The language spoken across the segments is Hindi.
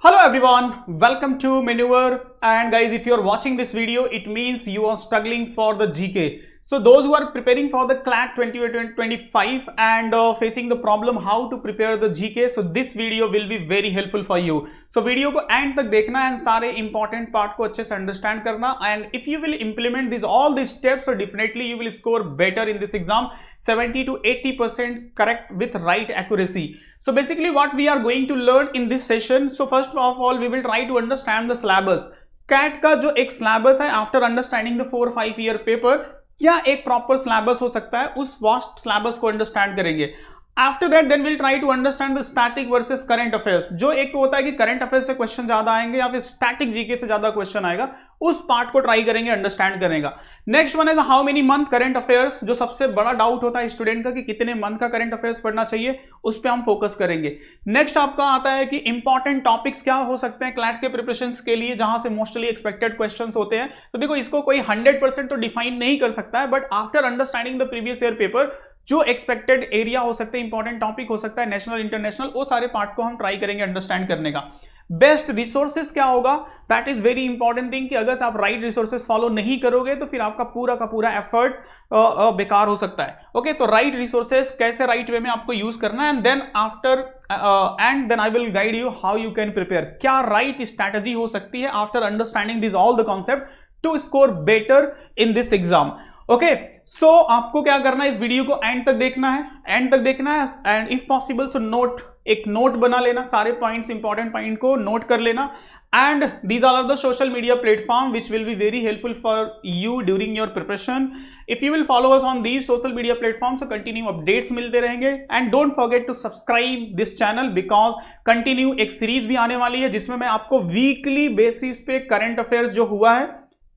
Hello everyone, welcome to Maneuver. And guys, if you are watching this video, it means you are struggling for the GK. So those who are preparing for the CLAT 2025 and facing the problem how to prepare the GK, so this video will be very helpful for you. So video को end तक देखना and सारे important part को अच्छे से understand करना, and if you will implement all these steps, so definitely you will score better in this exam, 70 to 80% correct with right accuracy. So basically what we are going to learn in this session, so first of all we will try to understand the syllabus. CAT का जो एक syllabus है, after understanding the 4-5 year paper, क्या एक प्रॉपर सिलेबस हो सकता है, उस वास्ट सिलेबस को अंडरस्टैंड करेंगे. After that then will try to understand the static versus current affairs. जो एक होता है कि करंट अफेयर्स से क्वेश्चन ज्यादा आएंगे या फिर स्टैटिक जीके से ज्यादा क्वेश्चन आएगा, उस पार्ट को ट्राई करेंगे, अंडरस्टैंड करेगा. Next one is how many month current affairs. जो सबसे बड़ा डाउट होता है स्टूडेंट का कि कितने मंथ का करंट अफेयर्स पढ़ना चाहिए, उस पर हम फोकस करेंगे. नेक्स्ट आपका आता है कि इंपॉर्टेंट टॉपिक्स क्या हो सकते हैं क्लैट के प्रिपरेशन के लिए, जहां से मोस्टली एक्सपेक्टेड क्वेश्चन होते हैं. तो देखो, इसको कोई 100% तो डिफाइन नहीं कर सकता है, but after understanding the previous year paper जो एक्सपेक्टेड एरिया हो सकते हैं, इंपॉर्टेंट टॉपिक हो सकता है, नेशनल इंटरनेशनल, वो सारे पार्ट को हम ट्राई करेंगे अंडरस्टैंड करने का. बेस्ट रिसोर्सेज क्या होगा, that is very important thing, कि अगर आप राइट रिसोर्सेज फॉलो नहीं करोगे तो फिर आपका पूरा का पूरा एफर्ट बेकार हो सकता है. ओके, तो राइट रिसोर्सेज कैसे राइट वे में आपको यूज करना है, and then after and then I will guide you how you can prepare. क्या राइट स्ट्रैटेजी हो सकती है after understanding this all the concept to score better in this exam. Okay, so आपको क्या करना है, इस वीडियो को एंड तक देखना है, एंड इफ पॉसिबल सो एक नोट बना लेना, सारे पॉइंट्स, इंपॉर्टेंट पॉइंट को नोट कर लेना. And these are the social media platform which will be very helpful for you during your preparation. If you will follow us on these social media platform, so continue updates मिलते रहेंगे. And don't forget to subscribe this channel, because continue एक सीरीज भी आने वाली है जिसमें मैं आपको वीकली बेसिस पे करंट अफेयर्स जो हुआ है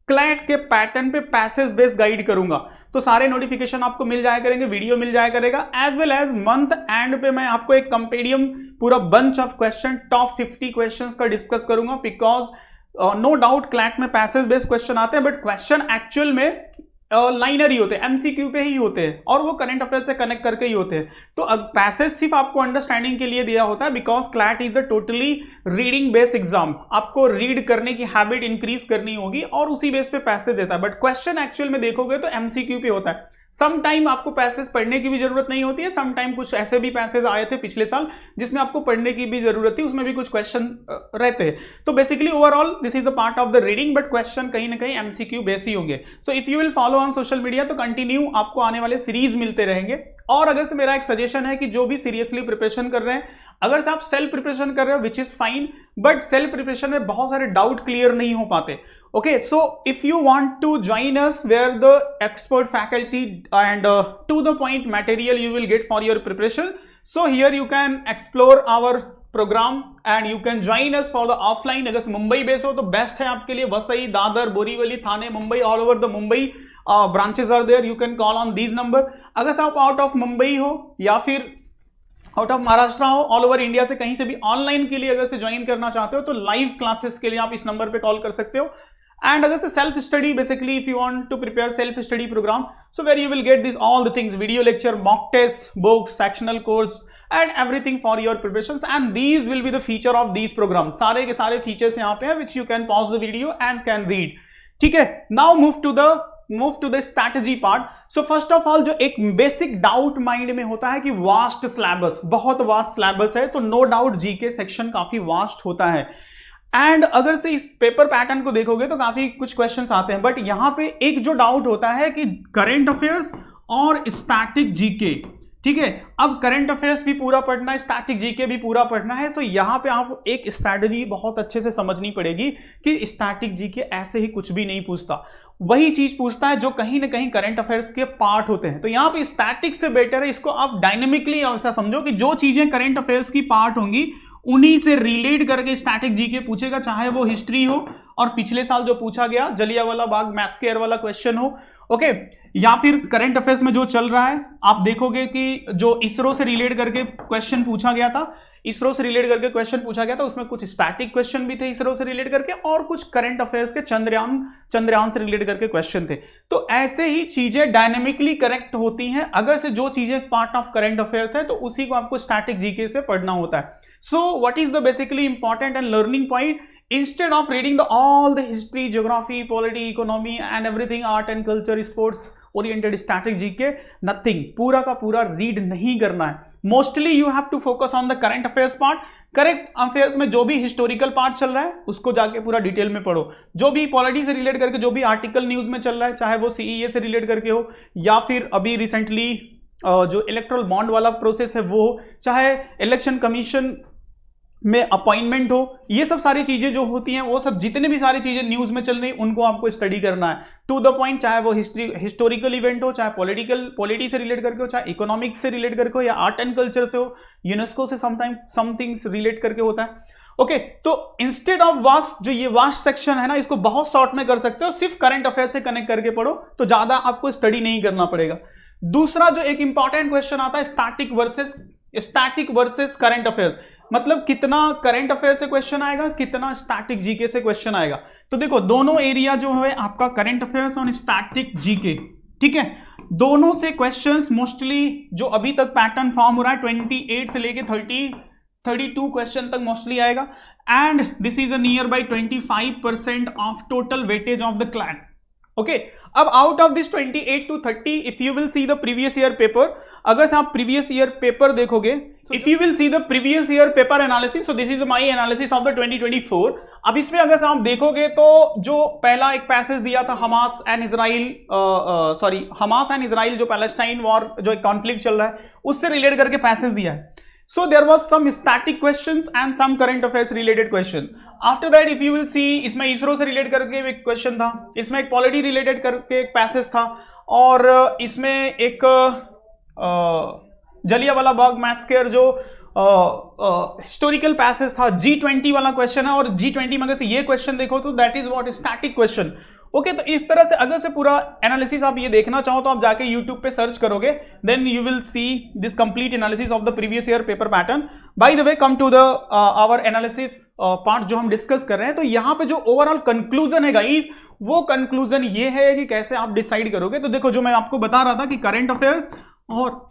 क्लैट के पैटर्न पे पैसेज बेस्ड गाइड करूंगा. तो सारे नोटिफिकेशन आपको मिल जाया करेंगे, वीडियो मिल जाया करेगा, as well as month end पे मैं आपको एक कंपेडियम पूरा bunch of question, top 50 questions का डिस्कस करूंगा. बिकॉज नो डाउट क्लैट में पैसेज बेस्ड क्वेश्चन आते हैं, बट क्वेश्चन एक्चुअल में लाइनर ही होते हैं, एमसीक्यू पे ही होते हैं, और वो करंट अफेयर से कनेक्ट करके ही होते हैं. तो अब पैसेज सिर्फ आपको अंडरस्टैंडिंग के लिए दिया होता है, because CLAT is a totally reading based exam. आपको रीड करने की हैबिट इंक्रीज करनी होगी और उसी बेस पे पैसेज देता है. बट क्वेश्चन एक्चुअल में देखोगे तो एमसीक्यू पे होता है. सम टाइम आपको पैसेज पढ़ने की भी जरूरत नहीं होती है, सम टाइम कुछ ऐसे भी पैसेज आए थे पिछले साल जिसमें आपको पढ़ने की भी जरूरत थी, उसमें भी कुछ क्वेश्चन रहते हैं. तो basically overall this is a part of the reading, but question कहीं ना कहीं एमसीक्यू बेस ही होंगे. So if you will follow on social media तो कंटिन्यू आपको आने वाले सीरीज मिलते रहेंगे. और अगर से मेरा एक सजेशन है कि जो भी सीरियसली प्रिपरेशन कर रहे हैं, अगर से आप सेल्फ प्रिपरेशन कर रहे हो विच is fine, but self preparation में बहुत सारे डाउट क्लियर नहीं हो पाते. Okay, so if you want to join us where the expert faculty and to the point material you will get for your preparation, so here you can explore our program and you can join us for the offline. अगर मुंबई बेस हो तो बेस्ट है आपके लिए. Vasai, Dadar, Borivali, Thane, Mumbai, all over the Mumbai branches are there. You can call on these number. अगर आप आउट ऑफ मुंबई हो या फिर आउट ऑफ महाराष्ट्र हो, ऑल ओवर इंडिया से कहीं से भी ऑनलाइन के लिए अगर से ज्वाइन करना चाहते हो तो लाइव क्लासेस के लिए आप इस नंबर पे कॉल कर सकते हो. And अगर से self study, basically if you want to prepare self study program, so where you will get this all the things, video lecture, mock test, books, sectional course and everything for your preparations, and these will be the feature of these programs. सारे के सारे features यहाँ पे हैं which you can pause the video and can read. ठीक है, now move to the strategy part. So first of all, जो एक basic doubt mind में होता है कि vast syllabus, बहुत vast syllabus है, तो no doubt GK section काफी vast होता है. एंड अगर से इस पेपर पैटर्न को देखोगे तो काफी कुछ क्वेश्चंस आते हैं, बट यहां पे एक जो डाउट होता है कि करंट अफेयर्स और स्टैटिक जीके. ठीक है, अब करंट अफेयर्स भी पूरा पढ़ना है, स्टैटिक जीके भी पूरा पढ़ना है. तो यहां पे आप एक स्ट्रैटेजी बहुत अच्छे से समझनी पड़ेगी कि स्टैटिक जीके ऐसे ही कुछ भी नहीं पूछता, वही चीज पूछता है जो कहीं ना कहीं करंट अफेयर्स के पार्ट होते हैं. तो यहाँ पे स्टैटिक से बेटर है इसको आप डायनेमिकली ऐसा समझो कि जो चीजें करंट अफेयर्स की पार्ट होंगी उन्हीं से रिलेट करके स्टैटिक जीके पूछेगा, चाहे वो हिस्ट्री हो और पिछले साल जो पूछा गया जलियांवाला बाग मैस्केयर वाला क्वेश्चन हो. ओके, या फिर करंट अफेयर्स में जो चल रहा है आप देखोगे कि जो इसरो से रिलेट करके क्वेश्चन पूछा गया था, उसमें कुछ स्टैटिक क्वेश्चन भी थे इसरो से रिलेट करके, और कुछ करंट अफेयर्स के चंद्रयान से रिलेट करके क्वेश्चन थे. तो ऐसे ही चीजें डायनेमिकली करेक्ट होती हैं. अगर से जो चीजें पार्ट ऑफ करंट अफेयर्स है तो उसी को आपको स्टैटिक जीके से पढ़ना होता है. So what is the basically important and learning point? Instead of reading all the history, geography, polity, economy and everything, art and culture, sports oriented, static GK, nothing, पूरा का पूरा रीड नहीं करना है. Mostly you have to focus on the current affairs part. Current affairs में जो भी हिस्टोरिकल पार्ट चल रहा है उसको जाके पूरा डिटेल में पढ़ो. जो भी पॉलिटी से रिलेट करके जो भी आर्टिकल न्यूज में चल रहा है, चाहे वो सीईए से रिलेट करके हो या फिर अभी रिसेंटली जो इलेक्ट्रल बॉन्ड वाला प्रोसेस है वो, चाहे इलेक्शन कमीशन में अपॉइंटमेंट हो, ये सब सारी चीजें जो होती हैं वो सब जितने भी सारी चीजें न्यूज में चल रही उनको आपको स्टडी करना है टू द पॉइंट. चाहे वो हिस्टोरिकल इवेंट हो, चाहे पॉलिटी से रिलेट करके हो, चाहे इकोनॉमिक्स से रिलेट करके हो या आर्ट एंड कल्चर से हो, यूनेस्को से समथिंग्स रिलेट करके होता है. ओके, तो इंस्टेड ऑफ वास्ट, जो ये वास्ट सेक्शन है ना, इसको बहुत शॉर्ट में कर सकते हो. सिर्फ करंट अफेयर से कनेक्ट करके पढ़ो तो ज्यादा आपको स्टडी नहीं करना पड़ेगा. दूसरा जो एक इंपॉर्टेंट क्वेश्चन आता है, स्टैटिक वर्सेस करंट अफेयर्स. मतलब कितना करंट अफेयर से क्वेश्चन आएगा, कितना स्टैटिक जीके से क्वेश्चन आएगा. तो देखो दोनों एरिया जो है आपका करंट अफेयर्स और स्टैटिक जीके, ठीक है, दोनों से क्वेश्चंस मोस्टली जो अभी तक पैटर्न फॉर्म हो रहा है 28 से लेके 32 क्वेश्चन तक मोस्टली आएगा. And this is a nearby 25% of total weightage of the CLAT. Okay, अब out of this 28 to 30, if you will see the previous year paper, अगर से आप प्रीवियस ईयर पेपर देखोगे, if you will see the previous year paper analysis, so this is my analysis of the 2024. अब इसमें अगर आप देखोगे तो जो पहला एक पैसेज दिया था हमास एंड इजराइल जो पैलेस्टाइन वॉर जो एक कॉन्फ्लिक्ट चल रहा है उससे रिलेट करके पैसेज दिया है. So there was some static questions and some current affairs related question. After that, if you will see, इसमें इसरो से रिलेट करके एक क्वेश्चन था, इसमें एक पॉलिटी रिलेटेड करके एक पैसेज था, और इसमें एक जलियांवाला बाग मैसेकर जो हिस्टोरिकल पैसेज था. G20 वाला क्वेश्चन है, और G20 में अगर से ये क्वेश्चन देखो तो that is what static question. Okay, तो इस तरह से अगर से पूरा एनालिसिस आप ये देखना चाहो तो आप जाके YouTube पे सर्च करोगे, then you will see this complete analysis of the previous year paper pattern. By the way, come to the our analysis part जो हम डिस्कस कर रहे हैं. तो यहाँ पे जो ओवरऑल कंक्लूजन है गाइस, वो कंक्लूजन ये है कि कैसे आप डिसाइड करोगे. तो देखो, जो मैं आपको बता रहा था कि करंट अफेयर्स और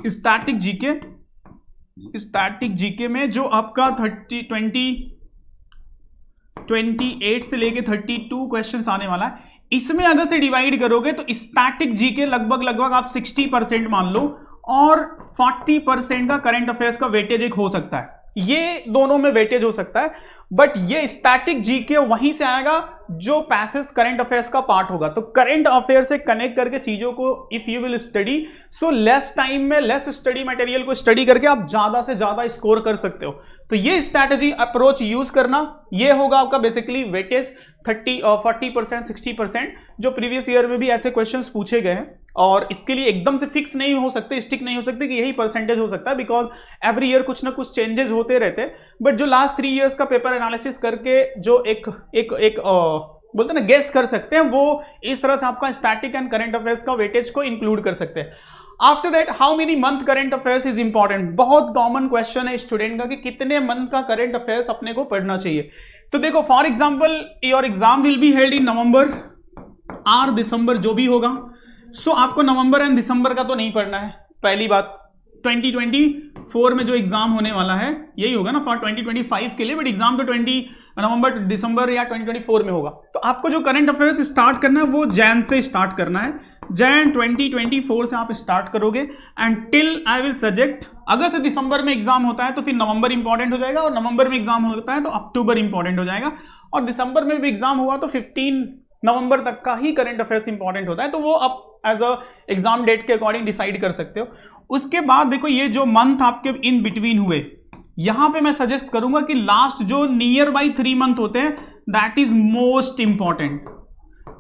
स्टैटिक जीके में जो आपका 28 से लेके 32 क्वेश्चंस आने वाला है, इसमें अगर से डिवाइड करोगे तो स्टैटिक जीके लगभग आप 60% मान लो, और 40% का करंट अफेयर्स का वेटेज एक हो सकता है. ये दोनों में वेटेज हो सकता है, बट ये स्टैटिक जीके वहीं से आएगा जो पैसेज करंट अफेयर्स का पार्ट होगा. तो करंट अफेयर से कनेक्ट करके चीजों को if you will study, so less time में लेस स्टडी मटेरियल को स्टडी करके आप ज्यादा से ज्यादा स्कोर कर सकते हो. तो ये स्ट्रैटेजी अप्रोच यूज करना, ये होगा आपका बेसिकली वेटेज 30 और 40%, 60%, जो प्रीवियस ईयर में भी ऐसे क्वेश्चंस पूछे गए हैं. और इसके लिए एकदम से फिक्स नहीं हो सकते, स्टिक नहीं हो सकते कि यही परसेंटेज हो सकता है, बिकॉज एवरी ईयर कुछ ना कुछ चेंजेस होते रहते हैं. बट जो लास्ट 3 इयर्स का पेपर एनालिसिस करके जो एक बोलते हैं ना गेस कर सकते हैं, वो इस तरह से आपका स्टैटिक एंड करंट अफेयर्स का वेटेज को इंक्लूड कर सकते हैं. After that, how many month current affairs is important. बहुत कॉमन क्वेश्चन है स्टूडेंट का कि कितने मंथ का करंट अफेयर्स अपने को पढ़ना चाहिए. तो देखो, for example your exam will be held in November और दिसंबर, जो भी होगा. सो आपको नवंबर एंड दिसंबर का तो नहीं पढ़ना है. पहली बात, 2024 में जो एग्जाम होने वाला है यही होगा ना फॉर 2025 के लिए, बट एग्जाम तो नवंबर दिसंबर या 2024 में होगा. तो आपको जो करंट अफेयर्स स्टार्ट करना है वो जैन से स्टार्ट करना है. जैन 2024 से आप स्टार्ट करोगे and till I will subject, अगर से दिसंबर में एग्जाम होता है तो फिर नवंबर इंपॉर्टेंट हो जाएगा, और नवंबर में एग्जाम होता है तो अक्टूबर इंपॉर्टेंट हो जाएगा, और दिसंबर में भी एग्जाम हुआ तो 15 नवंबर तक का ही करंट अफेयर्स इंपॉर्टेंट होता है. तो वो आप एज अ एग्जाम डेट के अकॉर्डिंग डिसाइड कर सकते हो. उसके बाद देखो, ये जो मंथ आपके इन बिटवीन हुए, यहां पे मैं सजेस्ट करूंगा कि लास्ट जो नियर बाई 3 मंथ होते हैं, दैट इज मोस्ट इंपॉर्टेंट.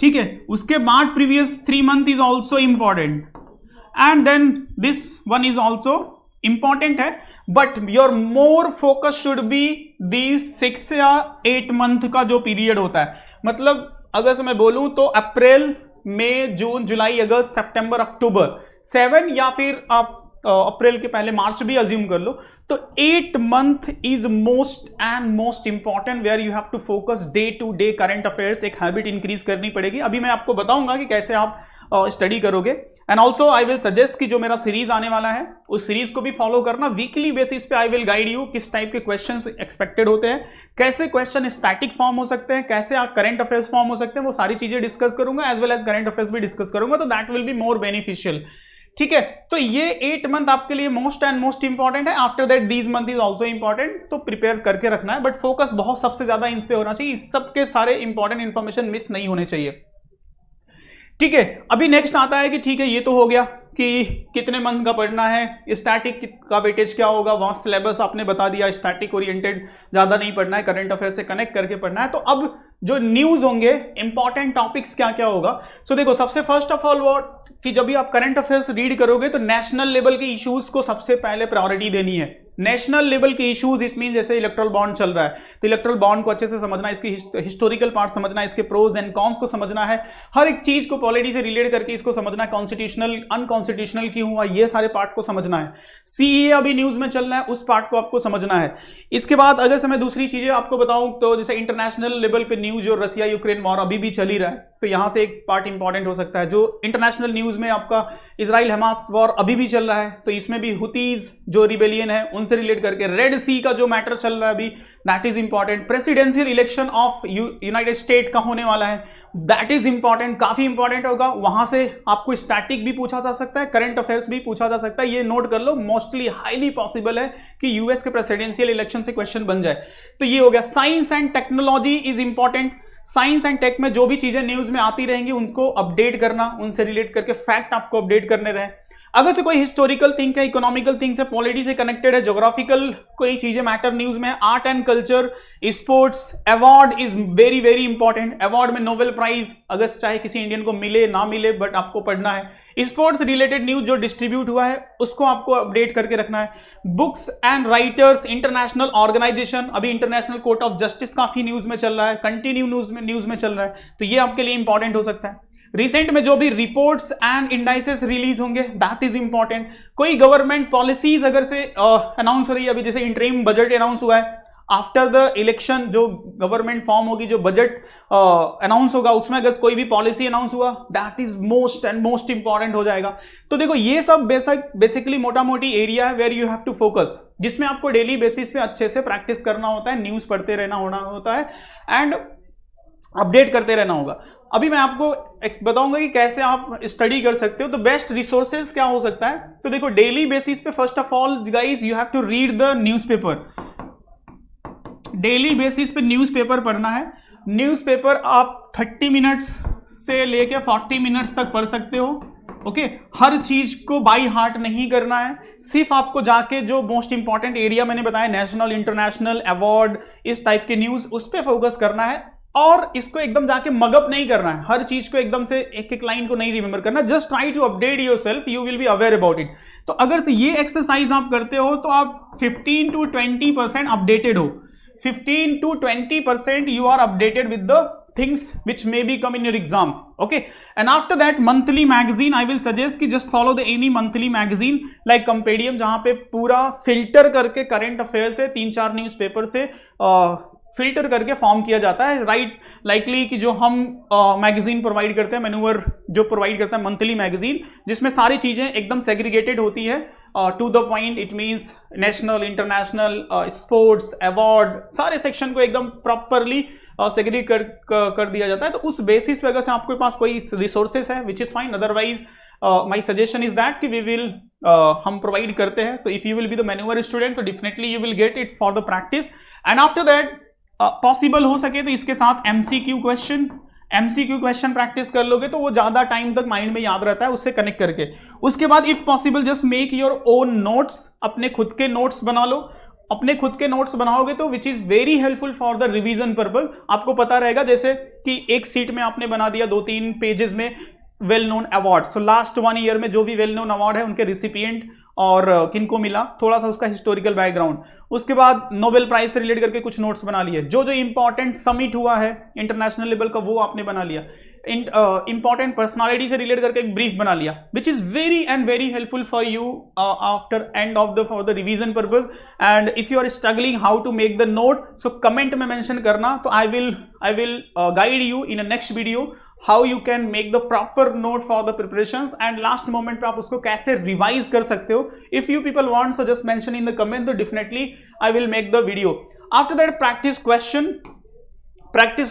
ठीक है, उसके बाद previous 3 month is also important, and then this one is also important है, but your more focus should be this 6 या 8 मंथ का जो पीरियड होता है. मतलब अगर से मैं बोलूं तो अप्रैल, मई, जून, जुलाई, अगस्त, सितंबर, अक्टूबर, 7, या फिर आप अप्रैल के पहले मार्च भी अज्यूम कर लो. तो 8 month is most important, where you have to focus day to day current affairs. एक हैबिट इंक्रीज करनी पड़ेगी. अभी मैं आपको बताऊंगा कि कैसे आप स्टडी करोगे. And also I will suggest कि जो मेरा सीरीज आने वाला है उस सीरीज को भी फॉलो करना। वीकली बेसिस पे आई विल गाइड यू किस टाइप के क्वेश्चंस एक्सपेक्टेड होते हैं, कैसे क्वेश्चन स्टैटिक फॉर्म हो सकते हैं, कैसे आप करंट अफेयर्स फॉर्म हो सकते हैं, वो सारी चीजें डिस्कस करूंगा, as well as current affairs भी डिस्कस करूंगा, तो that will be more beneficial. ठीक है, तो ये 8 मंथ आपके लिए मोस्ट एंड मोस्ट इंपॉर्टेंट है। After that these month is also important, तो प्रिपेयर करके रखना है, बट फोकस बहुत सबसे ज्यादा इन पे होना चाहिए। इस सब के सारे इंपॉर्टेंट इंफॉर्मेशन मिस नहीं होने चाहिए। ठीक है, अभी नेक्स्ट आता है कि ठीक है ये तो हो गया कि कितने मंथ का पढ़ना है, स्टैटिक का वेटेज क्या होगा, वहां सिलेबस आपने बता दिया, स्टैटिक ओरिएंटेड ज्यादा नहीं पढ़ना है, करंट अफेयर से कनेक्ट करके पढ़ना है। तो अब जो न्यूज होंगे, इंपॉर्टेंट टॉपिक्स क्या क्या होगा। सो देखो, सबसे फर्स्ट ऑफ ऑल व्हाट कि जब भी आप करंट अफेयर्स रीड करोगे तो नेशनल लेवल के इश्यूज को सबसे पहले प्रायोरिटी देनी है। नेशनल लेवल के इश्यूज इट मीन जैसे इलेक्ट्रल बॉन्ड चल रहा है तो इलेक्ट्रल बॉन्ड को अच्छे से समझना, इसकी हिस्टोरिकल पार्ट समझना, इसके प्रोज एंड कॉन्स को समझना है, हर एक चीज को पॉलिटी से रिलेट करके इसको समझना है, कॉन्स्टिट्यूशनल अनकॉन्स्टिट्यूशनल क्यों हुआ, ये सारे पार्ट को समझना है। सीए अभी न्यूज में चल रहा है, उस पार्ट को आपको समझना है। इसके बाद अगर से मैं दूसरी चीजें आपको बताऊं तो जैसे इंटरनेशनल लेवल पे न्यूज और रसिया यूक्रेन वॉर अभी भी चल ही रहा है, तो यहां से एक पार्ट इंपॉर्टेंट हो सकता है। जो इंटरनेशनल न्यूज में आपका इजराइल हमास वॉर अभी भी चल रहा है, तो इसमें भी हुतीज जो रिबेलियन है उनसे रिलेट करके रेड सी का जो मैटर चल रहा है अभी, that is important. Presidential election of United state का होने वाला है, दैट इज इंपॉर्टेंट, काफी इंपॉर्टेंट होगा। वहां से आपको स्टैटिक भी पूछा जा सकता है, करंट अफेयर्स भी पूछा जा सकता है, ये नोट कर लो। मोस्टली हाईली पॉसिबल है कि यूएस के प्रेसिडेंशियल इलेक्शन से क्वेश्चन बन जाए। तो ये हो गया। Science and technology is important. Science and tech में जो भी चीजें न्यूज में आती रहेंगी उनको अपडेट करना, उनसे रिलेट करके फैक्ट आपको अपडेट करने रहे। अगर से कोई हिस्टोरिकल थिंग है, इकोनॉमिकल थिंग्स है, पॉलिटी से कनेक्टेड है, ज्योग्राफिकल कोई चीजें मैटर न्यूज में, art and culture, sports, award is very very important. Award में नोबेल प्राइज अगर चाहे किसी इंडियन को मिले ना मिले बट आपको पढ़ना है। स्पोर्ट्स रिलेटेड न्यूज जो डिस्ट्रीब्यूट हुआ है उसको आपको अपडेट करके रखना है। Books and writers, international organization, अभी इंटरनेशनल कोर्ट ऑफ जस्टिस काफी न्यूज में चल रहा है, कंटिन्यू न्यूज में चल रहा है, तो ये आपके लिए इंपॉर्टेंट हो सकता है। रिसेंट में जो भी रिपोर्ट्स एंड इंडाइसेस रिलीज होंगे दैट इज इंपॉर्टेंट। कोई गवर्नमेंट पॉलिसीज अगर से अनाउंस हो रही है, अभी जैसे इंटरिम बजट अनाउंस हुआ है, आफ्टर द इलेक्शन जो गवर्नमेंट फॉर्म होगी, जो बजट अनाउंस होगा, उसमें अगर कोई भी पॉलिसी अनाउंस हुआ that is most and most important हो जाएगा। तो देखो ये सब बेसिकली मोटा मोटी एरिया है where you have to focus, जिसमें आपको डेली बेसिस पे अच्छे से प्रैक्टिस करना होता है, न्यूज पढ़ते रहना होता है एंड अपडेट करते रहना होगा। अभी मैं आपको बताऊंगा कि कैसे आप स्टडी कर सकते हो। तो बेस्ट रिसोर्सेज क्या हो सकता है, तो देखो डेली बेसिस पे first of all guys you have to read the newspaper. Daily basis पे न्यूज़पेपर पढ़ना है। न्यूज़पेपर आप 30 मिनट्स से लेके 40 मिनट्स तक पढ़ सकते हो। ओके, हर चीज को बाई हार्ट नहीं करना है, सिर्फ आपको जाके जो मोस्ट इंपॉर्टेंट एरिया मैंने बताया, नेशनल, इंटरनेशनल, अवार्ड, इस टाइप के न्यूज, उस पर फोकस करना है। और इसको एकदम जाके मगअप नहीं करना है, हर चीज को एकदम से एक एक लाइन को नहीं रिमेंबर करना। Just try to update yourself, you will be aware about it. तो अगर से ये एक्सरसाइज आप करते हो तो आप 15 to 20% अपडेटेड हो। 15 to 20% you are updated with the things which may be come in your exam. Okay, and after that monthly magazine I will suggest कि just follow the any monthly magazine like Compedium, जहां पे पूरा फिल्टर करके करंट अफेयर से 3-4 न्यूज़पेपर से फिल्टर करके फॉर्म किया जाता है। राइट, लाइकली कि जो हम मैगजीन प्रोवाइड करते हैं, मैन्यूवर जो प्रोवाइड करता है मंथली मैगजीन, जिसमें सारी चीजें एकदम सेग्रीगेटेड होती है, to the point, it means national, international, sports, award, सारे सेक्शन को एकदम प्रॉपरली सेग्रीगेट कर दिया जाता है। तो उस बेसिस पे अगर से आपके पास कोई रिसोर्सेस है which is fine, otherwise my suggestion is that कि वी विल हम प्रोवाइड करते हैं। तो if you will be the maneuver student तो definitely you will get it for the practice. And after that possible हो सके तो इसके साथ एमसीक्यू क्वेश्चन प्रैक्टिस कर लोगे तो वो ज्यादा टाइम तक माइंड में याद रहता है, उससे कनेक्ट करके। उसके बाद if possible just make your own notes, अपने खुद के नोट्स बना लो। अपने खुद के नोट्स बनाओगे तो विच is very helpful for the revision purpose. आपको पता रहेगा जैसे कि एक सीट में आपने बना दिया 2-3 पेजेस में well known award, so last 1 year में जो भी वेल नोन अवार्ड है उनके रिसिपिएंट और किनको मिला, थोड़ा सा उसका हिस्टोरिकल बैकग्राउंड। उसके बाद नोबेल प्राइज से रिलेट करके कुछ नोट्स बना लिए, जो जो इंपॉर्टेंट समिट हुआ है इंटरनेशनल लेवल का वो आपने बना लिया। इंपॉर्टेंट पर्सनालिटी से रिलेट करके एक ब्रीफ बना लिया, which is very and very helpful for you after end of the for the revision purpose. And if you are struggling how to make the note, so comment में मेंशन करना, तो I will guide you in a next video how you can make the proper note for the preparations and last moment पे आप उसको कैसे रिवाइज कर सकते हो. If you people want so just mention in the comment, तो definitely I will make the video. After that practice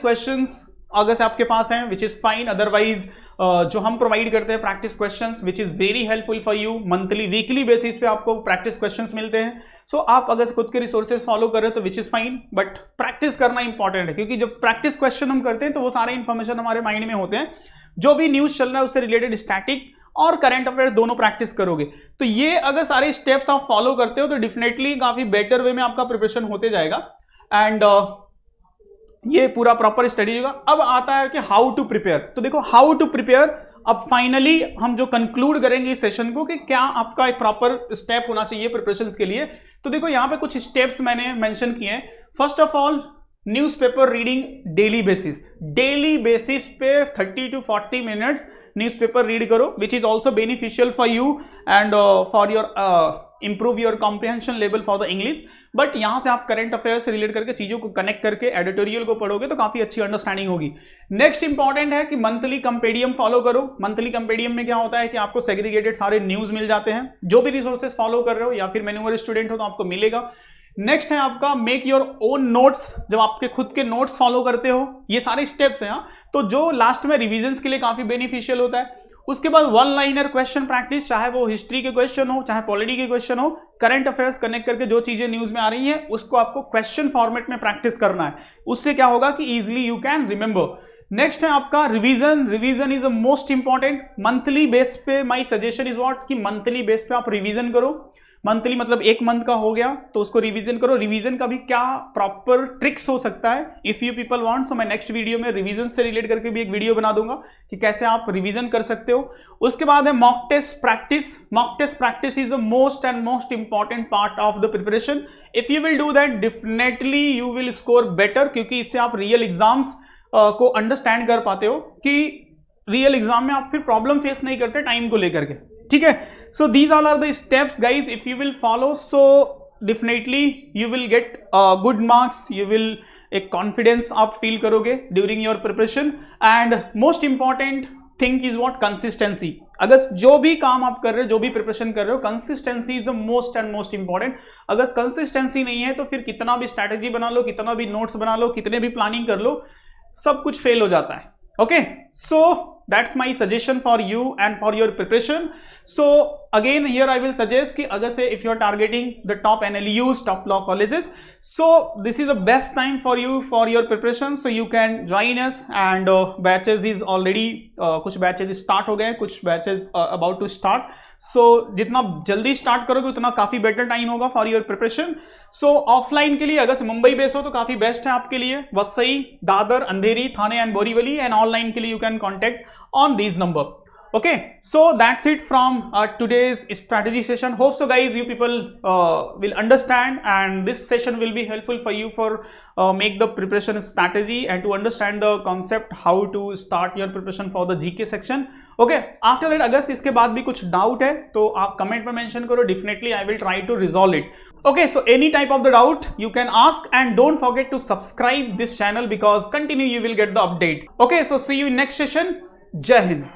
questions अगर से आपके पास हैं विच इज फाइन. अदरवाइज जो हम प्रोवाइड करते हैं practice questions which is very helpful for you. Monthly weekly basis पे आपको प्रैक्टिस क्वेश्चंस मिलते हैं. सो आप अगर खुद के रिसोर्सेज फॉलो कर रहे हो तो विच इज फाइन, बट प्रैक्टिस करना इंपॉर्टेंट है क्योंकि जब प्रैक्टिस क्वेश्चन हम करते हैं तो वो सारे इंफॉर्मेशन हमारे माइंड में होते हैं. जो भी न्यूज चल रहा है उससे रिलेटेड स्टैटिक और करंट अफेयर्स दोनों प्रैक्टिस करोगे तो ये अगर सारे स्टेप्स आप फॉलो करते हो तो डेफिनेटली काफी बेटर वे में आपका प्रिपरेशन होते जाएगा. एंड ये पूरा प्रॉपर स्टडी होगा. अब आता है कि हाउ टू प्रिपेयर. तो देखो हाउ टू प्रिपेयर, अब फाइनली हम जो कंक्लूड करेंगे इस सेशन को कि क्या आपका एक प्रॉपर स्टेप होना चाहिए प्रिपरेशंस के लिए. तो देखो यहाँ पे कुछ स्टेप्स मैंने मेंशन किए हैं. First of all newspaper reading daily basis पे 30 to 40 मिनट्स न्यूज़पेपर रीड करो which is also beneficial for you and for your improve your comprehension level for the English. But यहां से आप करंट अफेयर से रिलेट करके चीजों को कनेक्ट करके एडिटोरियल को पढ़ोगे तो काफी अच्छी अंडरस्टैंडिंग होगी. नेक्स्ट इंपॉर्टेंट है कि मंथली कंपेडियम फॉलो करो. मंथली कंपेडियम में क्या होता है कि आपको सेग्रीगेटेड सारे न्यूज मिल जाते हैं. जो भी रिसोर्सेज फॉलो कर रहे हो या फिर मैन्युअल स्टूडेंट हो तो आपको मिलेगा. नेक्स्ट है आपका मेक योर ओन नोट्स. जब आपके खुद के नोट्स फॉलो करते हो, ये सारे स्टेप्स हैं तो जो लास्ट में रिविजन्स के लिए काफी बेनिफिशियल होता है. उसके बाद वन लाइनर क्वेश्चन प्रैक्टिस, चाहे वो हिस्ट्री के क्वेश्चन हो चाहे पॉलिटी के क्वेश्चन हो, करंट अफेयर्स कनेक्ट करके जो चीजें न्यूज में आ रही हैं उसको आपको क्वेश्चन फॉर्मेट में प्रैक्टिस करना है. उससे क्या होगा कि easily you can remember. Next है आपका revision is the most important. Monthly base पे माय सजेशन इज व्हाट कि मंथली बेस पे आप रिवीजन करो. मंथली मतलब एक मंथ का हो गया तो उसको रिवीजन करो. रिवीजन का भी क्या प्रॉपर ट्रिक्स हो सकता है इफ यू पीपल वांट, सो मैं नेक्स्ट वीडियो में रिवीजन से रिलेट करके भी एक वीडियो बना दूंगा कि कैसे आप रिवीजन कर सकते हो. उसके बाद है mock test practice. Mock test practice is the most important part of the preparation. If you will do that definitely you will score better, क्योंकि इससे आप रियल एग्जाम्स को अंडरस्टैंड कर पाते हो कि रियल एग्जाम में आप फिर प्रॉब्लम फेस नहीं करते टाइम को लेकर के. ठीक है. So these all are the steps guys, if you will follow so definitely you will get good marks, you will एक confidence आप feel करोगे during your preparation. And most important thing is what consistency. अगर जो भी काम आप कर रहे हो, जो भी प्रिपरेशन कर रहे हो, consistency is the most important. अगर कंसिस्टेंसी नहीं है तो फिर कितना भी स्ट्रैटेजी बना लो, कितना भी नोट्स बना लो, कितने भी प्लानिंग कर लो, सब कुछ फेल हो जाता है. Okay, so that's my suggestion for you and for your preparation. So again here I will suggest कि अगर से if you are targeting the top NLUs, top law colleges, so this is the best time for you for your preparation. So you can join us and batches is already कुछ batches start हो गए, कुछ batches about to start. So जितना जल्दी start करोगे उतना काफी better time होगा for your preparation. So offline के लिए अगर से मुंबई बेस हो तो काफी बेस्ट है आपके लिए. वसई, दादर, अंधेरी, थाने एंड बोरीवली. एंड ऑनलाइन के लिए you can contact on these number. Okay, so that's it from today's strategy session. Hope so guys you people will understand, and this session will be helpful for you for make the preparation strategy and to understand the concept how to start your preparation for the GK section. Okay, after that अगर इसके बाद भी कुछ डाउट है तो आप कमेंट में मेंशन करो, definitely I will try to resolve it. Okay, so any type of the doubt you can ask, and don't forget to subscribe this channel because continue you will get the update. Okay, so see you in next session. Jai Hind.